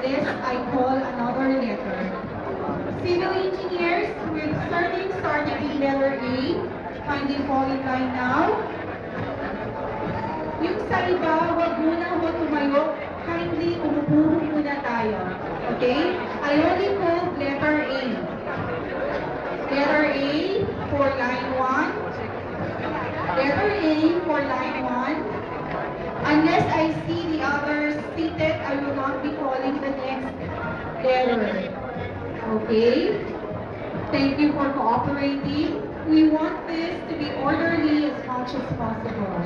unless I call another letter. Civil engineers with surname starting with letter A, kindly fall in line now. Yung sa iba, wag muna ho tumayo, kindly umupo muna tayo. Okay? I only call letter A. Letter A for line 1. Letter A for line 1. Unless I see the others seated, I will not be calling the next letter. Okay? Thank you for cooperating. We want this to be orderly as much as possible.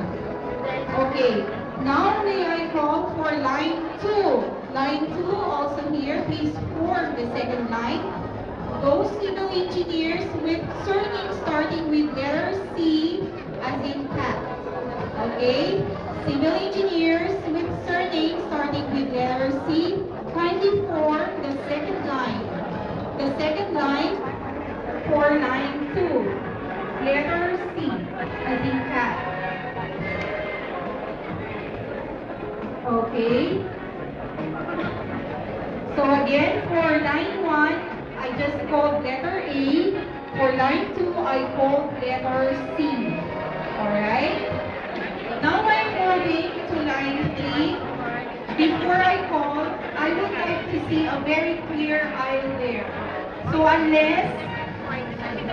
Okay, now may I call for line 2. Line 2 also here, please form the second line. Those civil engineers with surname starting with letter C as in cat. Okay, civil engineers with surname starting with letter C, kindly form the second line. The second line for line 2, letter C as in cat. Okay. So again, for line 1, I just called letter A. For line 2, I called letter C. Alright? Now I'm moving to line 3. Before I call, I would like to see a very clear aisle there. So unless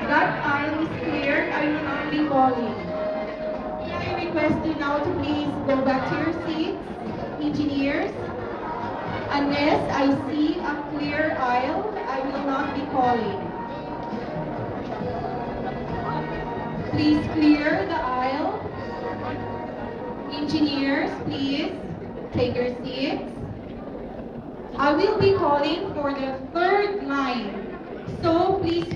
that aisle is cleared, I will not be calling. I request you now to please go back to your seats. Engineers, unless I see a clear aisle, I will not be calling. Please clear the aisle. Engineers, please take your seats. I will be calling for the third line. So please